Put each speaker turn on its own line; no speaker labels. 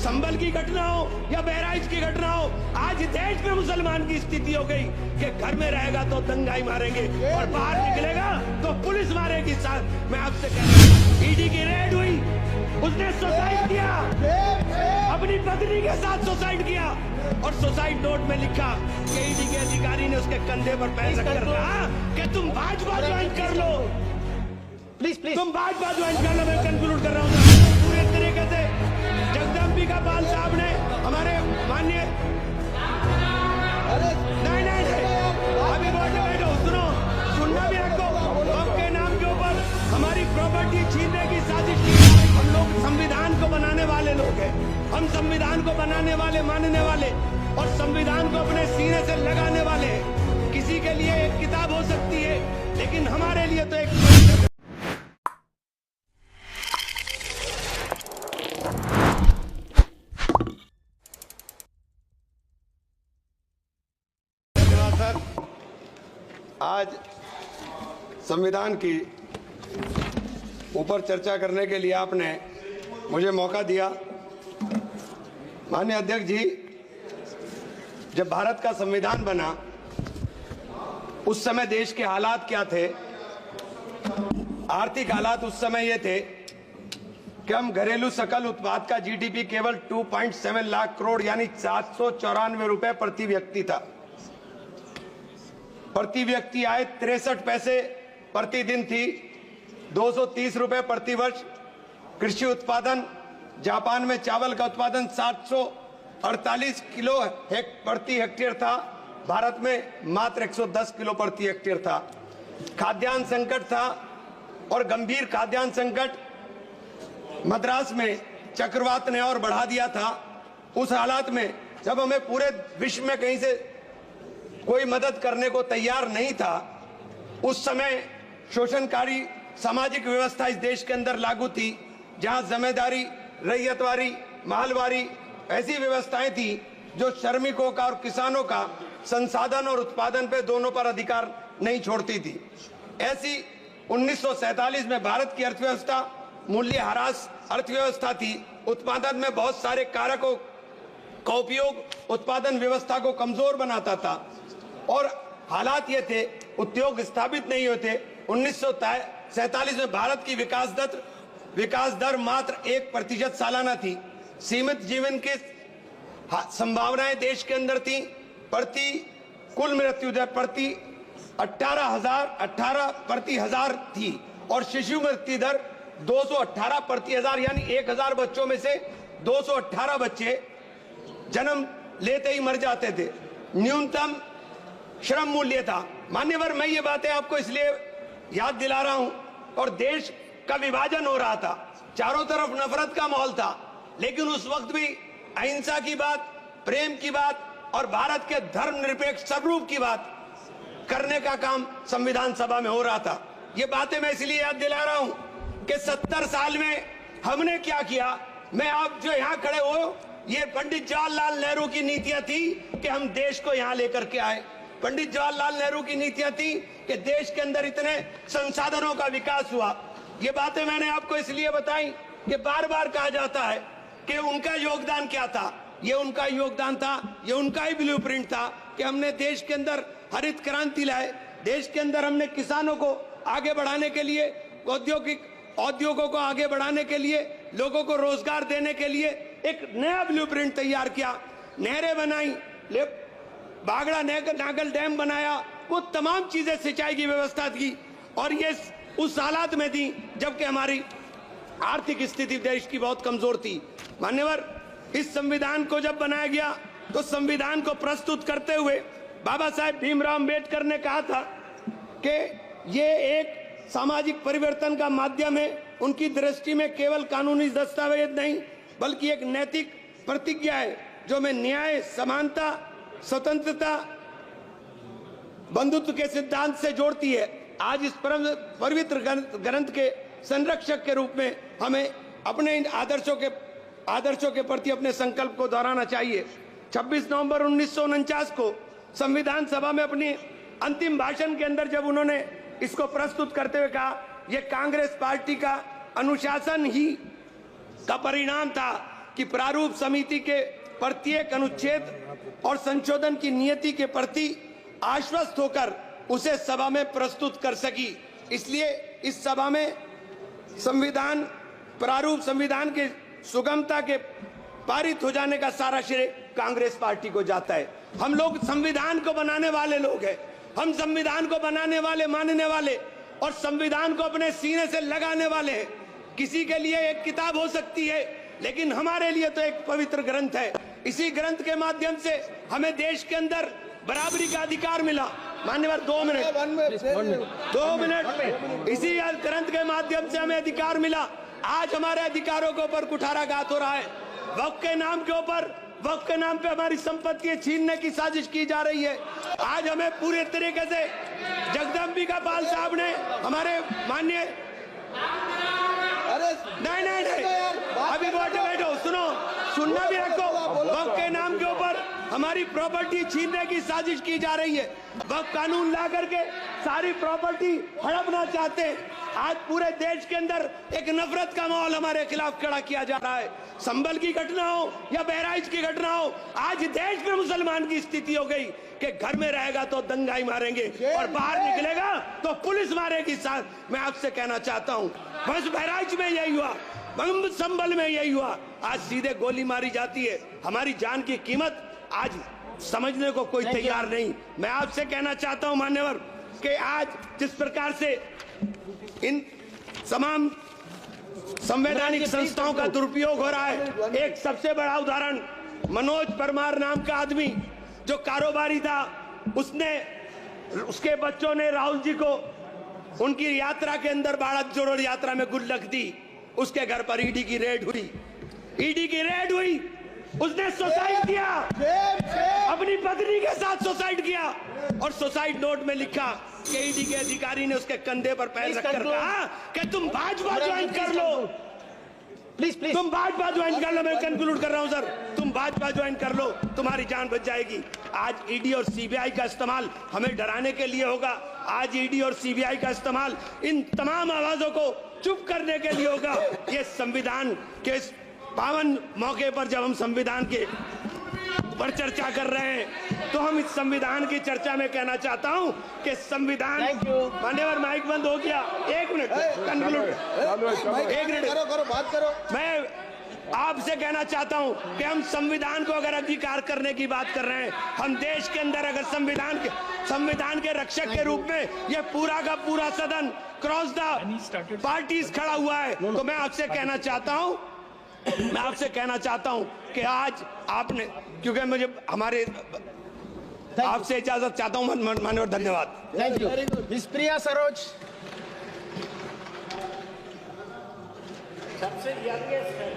संभल की घटना हो या बहराइच की घटना हो, आज देश में मुसलमान की स्थिति हो गई कि घर में रहेगा तो दंगाई मारेंगे और बाहर निकलेगा तो पुलिस मारेगी। साथ मैं आपसे कह रहा हूं, ईडी की रेड हुई, उसने सुसाइड किया, अपनी पत्नी के साथ सुसाइड किया और सुसाइड नोट में लिखा कि ईडी के अधिकारी ने उसके कंधे पर पैर रखकर कहा कि तुम भाजपा ज्वाइन कर लो,
प्लीज
तुम भाजपा ज्वाइन कर लो। मैं कंक्लूड कर रहा हूँ पूरे तरीके से। जगदम्बिका पाल साहब ने हमारे माननीय नहीं अभी बैठो सुनो, सुनना भी आपको। आपके नाम के ऊपर हमारी प्रॉपर्टी छीनने की साजिश की। हम लोग संविधान को बनाने वाले लोग हैं, हम संविधान को बनाने वाले, मानने वाले और संविधान को अपने सीने से लगाने वाले हैं। किसी के लिए एक किताब हो सकती है, लेकिन हमारे लिए तो एक
आज संविधान की ऊपर चर्चा करने के लिए आपने मुझे मौका दिया। माननीय अध्यक्ष जी, जब भारत का संविधान बना उस समय देश के हालात क्या थे? आर्थिक हालात उस समय ये थे कि हम घरेलू सकल उत्पाद का जीडीपी केवल 2.7 लाख करोड़ यानी 794 रुपए प्रति व्यक्ति था। प्रति व्यक्ति आय 63 पैसे प्रतिदिन थी, 230 रुपए प्रति वर्ष। कृषि उत्पादन, जापान में चावल का उत्पादन 748 किलो प्रति हेक्टेयर था, भारत में मात्र 110 किलो प्रति हेक्टेयर था। खाद्यान्न संकट था और गंभीर खाद्यान्न संकट मद्रास में चक्रवात ने और बढ़ा दिया था। उस हालात में जब हमें पूरे विश्व में कहीं से कोई मदद करने को तैयार नहीं था, उस समय शोषणकारी सामाजिक व्यवस्था इस देश के अंदर लागू थी, जहां जमींदारी, रैयतवारी, मालवारी ऐसी व्यवस्थाएं थी जो श्रमिकों का और किसानों का संसाधन और उत्पादन पे दोनों पर अधिकार नहीं छोड़ती थी। ऐसी 1947 में भारत की अर्थव्यवस्था मूल्यह्रास अर्थव्यवस्था थी। उत्पादन में बहुत सारे कारकों का उपयोग उत्पादन व्यवस्था को कमजोर बनाता था और हालात ये थे, उद्योग स्थापित नहीं होते। 1947 में भारत की विकास दर मात्र 1% सालाना थी। सीमित जीवन की संभावनाएं देश के अंदर थी। कुल मृत्यु दर प्रति 18 प्रति हजार थी और शिशु मृत्यु दर 218 प्रति हजार, यानी 1000 बच्चों में से 218 बच्चे जन्म लेते ही मर जाते थे। न्यूनतम श्रम मूल्य था। मान्यवर, मैं ये बातें आपको इसलिए याद दिला रहा हूं और देश का विभाजन हो रहा था, चारों तरफ नफरत का माहौल था, लेकिन उस वक्त भी अहिंसा की बात, प्रेम की बात और भारत के धर्मनिरपेक्ष स्वरूप की बात करने का काम संविधान सभा में हो रहा था। ये बातें मैं इसलिए याद दिला रहा हूं कि 70 साल में हमने क्या किया। मैं आप जो यहाँ खड़े हो, ये पंडित जवाहरलाल नेहरू की नीतियां थी कि हम देश को यहाँ लेकर के आए। पंडित जवाहरलाल नेहरू की नीतियां थी कि देश के अंदर इतने संसाधनों का विकास हुआ। ये बातें मैंने आपको इसलिए बताई कि बार बार कहा जाता है कि उनका योगदान क्या था। ये उनका योगदान था, ये उनका ही ब्लूप्रिंट था कि हमने देश के अंदर हरित क्रांति लाए। देश के अंदर हमने किसानों को आगे बढ़ाने के लिए, औद्योगों को आगे बढ़ाने के लिए, लोगों को रोजगार देने के लिए एक नया ब्लूप्रिंट तैयार किया। नहरें बनाई, बागड़ा नागल डैम बनाया, वो तमाम चीजें सिंचाई की व्यवस्था की और ये उस हालात में थी जबकि हमारी आर्थिक स्थिति देश की बहुत कमजोर थी। मान्यवर, इस संविधान को जब बनाया गया तो संविधान को प्रस्तुत करते हुए बाबा साहेब भीमराव अंबेडकर ने कहा था कि ये एक सामाजिक परिवर्तन का माध्यम है। उनकी दृष्टि में केवल कानूनी दस्तावेज नहीं बल्कि एक नैतिक प्रतिज्ञा है जो में न्याय, समानता, स्वतंत्रता, बंधुत्व के सिद्धांत से जोड़ती है। आज इस पवित्र ग्रंथ के संरक्षक के रूप में हमें अपने इन आदर्शों के प्रति अपने संकल्प को दोहराना चाहिए। 26 नवंबर 1949 को संविधान सभा में अपनी अंतिम भाषण के अंदर जब उन्होंने इसको प्रस्तुत करते हुए कहा, यह कांग्रेस पार्टी का अनुशासन ही का परिणाम था कि प्रारूप समिति के प्रत्येक अनुच्छेद और संशोधन की नियति के प्रति आश्वस्त होकर उसे सभा में प्रस्तुत कर सकी। इसलिए इस सभा में संविधान प्रारूप संविधान के सुगमता के पारित हो जाने का सारा श्रेय कांग्रेस पार्टी को जाता है। हम लोग संविधान को बनाने वाले लोग हैं, हम संविधान को बनाने वाले, मानने वाले और संविधान को अपने सीने से लगाने वाले हैं। किसी के लिए एक किताब हो सकती है, लेकिन हमारे लिए तो एक पवित्र ग्रंथ है। इसी ग्रंथ के माध्यम से हमें देश के अंदर बराबरी का अधिकार मिला। मान्यवर 2 मिनट। इसी ग्रंथ के माध्यम से हमें अधिकार मिला। आज हमारे अधिकारों के ऊपर कुठाराघात हो रहा है। वक्फ के नाम के ऊपर, वक्फ के नाम पे हमारी संपत्ति छीनने की साजिश की जा रही है। आज हमें पूरे तरीके से जगदम्बिका पाल साहब ने हमारे माननीय नहीं अभी बैठो सुनो, सुनना भी रखो। वक्फ के नाम के ऊपर हमारी प्रॉपर्टी छीनने की साजिश की जा रही है। वक्फ कानून ला करके सारी प्रॉपर्टी हड़पना चाहते हैं। आज पूरे देश के अंदर एक नफरत का माहौल हमारे खिलाफ खड़ा किया जा रहा है। संभल की घटना हो या बहराइच की घटना हो, आज देश में मुसलमान की स्थिति हो गई कि घर में रहेगा तो दंगाई मारेंगे और बाहर निकलेगा तो पुलिस मारेगी। साथ मैं आपसे कहना चाहता हूँ, बस बहराइच में यही हुआ, संभल में यही हुआ। आज सीधे गोली मारी जाती है। हमारी जान की कीमत आज समझने को कोई तैयार नहीं। मैं आपसे कहना चाहता हूं मान्यवर कि आज जिस प्रकार से इन तमाम संवैधानिक संस्थाओं का दुरुपयोग हो रहा है, एक सबसे बड़ा उदाहरण मनोज परमार नाम का आदमी जो कारोबारी था, उसके बच्चों ने राहुल जी को उनकी यात्रा के अंदर भारत जोड़ो यात्रा में गुल्लक दी। उसके घर पर ईडी की रेड हुई, उसने सुसाइड किया, अपनी पत्नी के साथ सुसाइड किया और सुसाइड नोट में लिखा कि ईडी के अधिकारी ने उसके कंधे पर पैर रखकर कहा कि तुम भाजपा ज्वाइन कर लो। प्लीज तुम भाजपा ज्वाइन कर लो। मैं कंक्लूड कर रहा हूं सर, तुम भाजपा ज्वाइन कर लो, तुम्हारी जान बच जाएगी। आज ईडी और सीबीआई का इस्तेमाल हमें डराने के लिए होगा। आज ईडी और सीबीआई का इस्तेमाल इन तमाम आवाजों को चुप करने के लिए होगा। ये संविधान के इस पावन मौके पर जब हम संविधान के पर चर्चा कर रहे हैं, तो हम इस संविधान की चर्चा में कहना चाहता हूं कि संविधान, मान्यवर माइक बंद हो गया, 1 मिनट कंक्लूड, 1 मिनट करो बात करो। मैं आपसे कहना चाहता हूं कि हम संविधान को अगर अंगीकार करने की बात कर रहे हैं, हम देश के अंदर अगर संविधान के रक्षक के रूप में ये पूरा का पूरा सदन क्रॉस द पार्टीज खड़ा हुआ है, तो मैं आपसे कहना चाहता हूं कि आज आपने, क्योंकि मुझे हमारे आपसे इजाजत चाहता हूं माननीय, धन्यवाद।
Thank you. मिस प्रिया सरोज,
सबसे यंगेस्ट है।